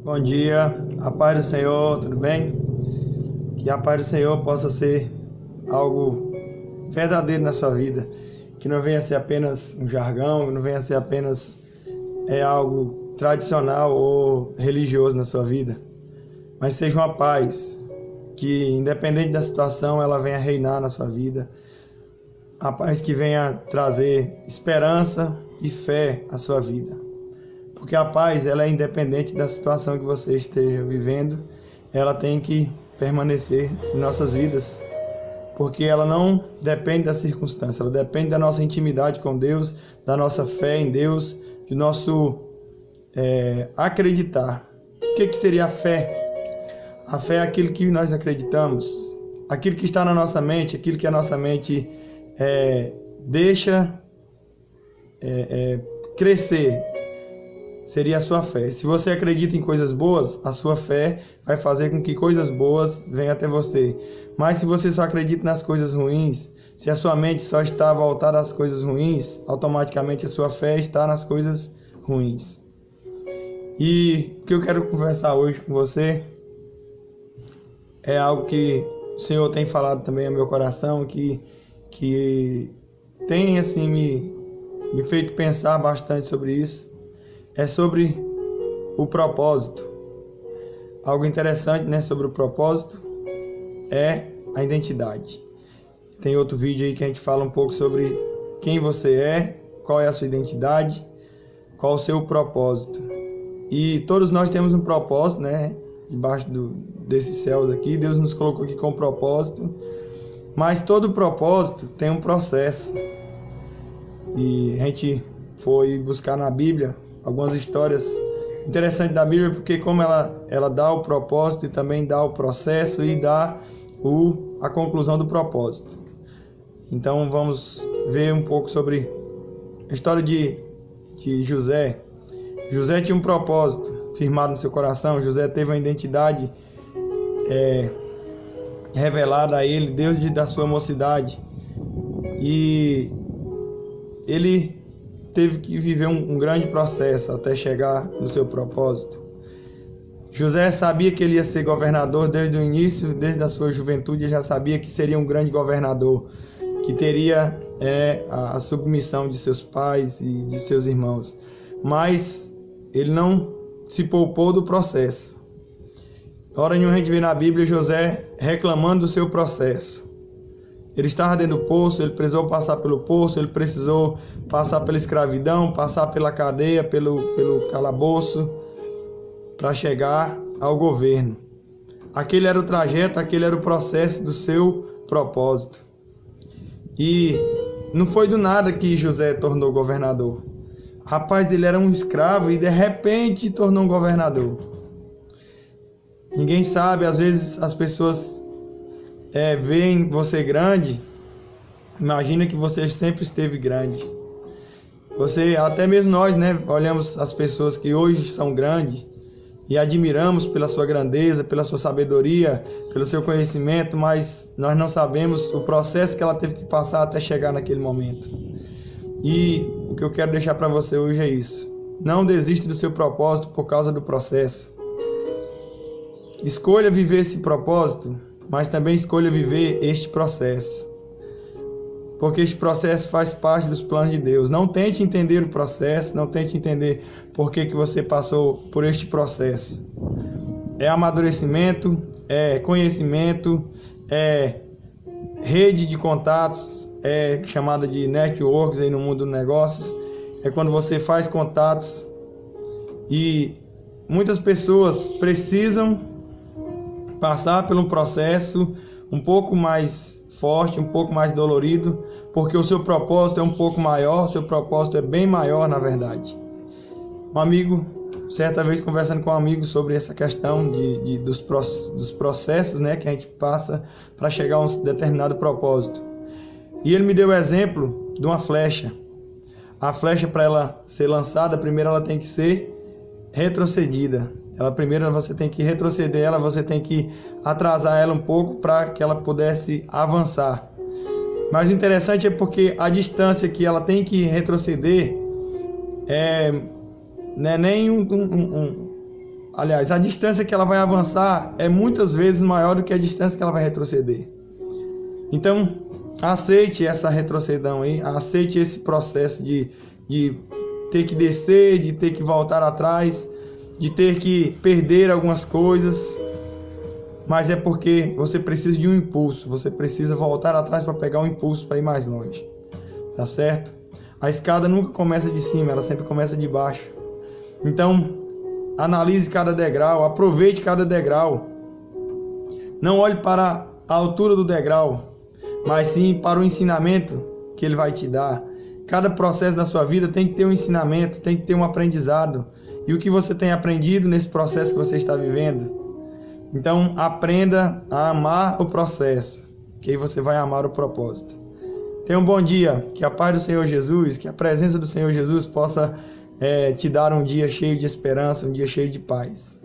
Bom dia, a paz do Senhor, tudo bem? Que a paz do Senhor possa ser algo verdadeiro na sua vida, que não venha ser apenas um jargão, que não venha ser apenas algo tradicional ou religioso na sua vida, mas seja uma paz que, independente da situação, ela venha reinar na sua vida, a paz que venha trazer esperança e fé à sua vida. Porque a paz, ela é independente da situação que você esteja vivendo, ela tem que permanecer em nossas vidas, porque ela não depende da circunstância, ela depende da nossa intimidade com Deus, da nossa fé em Deus, do nosso acreditar. O que seria a fé? A fé é aquilo que nós acreditamos, aquilo que está na nossa mente, aquilo que a nossa mente deixa crescer. Seria a sua fé. Se você acredita em coisas boas, a sua fé vai fazer com que coisas boas venham até você. Mas se você só acredita nas coisas ruins, se a sua mente só está voltada às coisas ruins, automaticamente a sua fé está nas coisas ruins. E o que eu quero conversar hoje com você é algo que o Senhor tem falado também ao meu coração, que tem assim me feito pensar bastante sobre isso. É sobre o propósito. Algo interessante, né, sobre o propósito é a identidade. Tem outro vídeo aí que a gente fala um pouco sobre quem você é, qual é a sua identidade, qual o seu propósito. E todos nós temos um propósito, né, debaixo desses céus aqui. Deus nos colocou aqui com um propósito, mas todo propósito tem um processo. E a gente foi buscar na Bíblia algumas histórias interessantes da Bíblia, porque como ela dá o propósito e também dá o processo e dá a conclusão do propósito. Então vamos ver um pouco sobre a história de José. José tinha um propósito firmado no seu coração. José teve uma identidade revelada a ele desde da sua mocidade, e ele teve que viver um grande processo até chegar no seu propósito. José sabia que ele ia ser governador desde o início, desde a sua juventude. Ele já sabia que seria um grande governador, que teria a submissão de seus pais e de seus irmãos. Mas ele não se poupou do processo. Hora nenhuma a gente vê na Bíblia José reclamando do seu processo. Ele estava dentro do poço, ele precisou passar pelo poço, ele precisou passar pela escravidão, passar pela cadeia, pelo calabouço, para chegar ao governo. Aquele era o trajeto, aquele era o processo do seu propósito. E não foi do nada que José tornou governador. Rapaz, ele era um escravo e de repente tornou um governador. Ninguém sabe, às vezes as pessoas veem você grande, imagina que você sempre esteve grande. Até mesmo nós, né, olhamos as pessoas que hoje são grandes e admiramos pela sua grandeza, pela sua sabedoria, pelo seu conhecimento, mas nós não sabemos o processo que ela teve que passar até chegar naquele momento. E o que eu quero deixar para você hoje é isso: não desista do seu propósito por causa do processo. Escolha viver esse propósito, mas também escolha viver este processo, porque este processo faz parte dos planos de Deus. Não tente entender o processo, não tente entender por que você passou por este processo. É amadurecimento, é conhecimento, é rede de contatos, é chamada de networks aí no mundo dos negócios. É quando você faz contatos, e muitas pessoas precisam passar por um processo um pouco mais forte, um pouco mais dolorido, porque o seu propósito é um pouco maior, seu propósito é bem maior, na verdade. Um amigo, certa vez conversando com um amigo sobre essa questão dos processos, né, que a gente passa para chegar a um determinado propósito. E ele me deu o exemplo de uma flecha. A flecha, para ela ser lançada, primeiro ela tem que ser retrocedida. Primeiro você tem que retroceder ela, você tem que atrasar ela um pouco para que ela pudesse avançar. Mas o interessante é porque a distância que ela tem que retroceder não é nem Aliás, a distância que ela vai avançar é muitas vezes maior do que a distância que ela vai retroceder. Então, aceite essa retrocedão aí, aceite esse processo de ter que descer, de ter que voltar atrás, de ter que perder algumas coisas, mas é porque você precisa de um impulso, você precisa voltar atrás para pegar um impulso para ir mais longe, tá certo? A escada nunca começa de cima, ela sempre começa de baixo. Então, analise cada degrau, aproveite cada degrau. Não olhe para a altura do degrau, mas sim para o ensinamento que ele vai te dar. Cada processo da sua vida tem que ter um ensinamento, tem que ter um aprendizado. E o que você tem aprendido nesse processo que você está vivendo? Então, aprenda a amar o processo, que aí você vai amar o propósito. Tenha um bom dia, que a paz do Senhor Jesus, que a presença do Senhor Jesus possa te dar um dia cheio de esperança, um dia cheio de paz.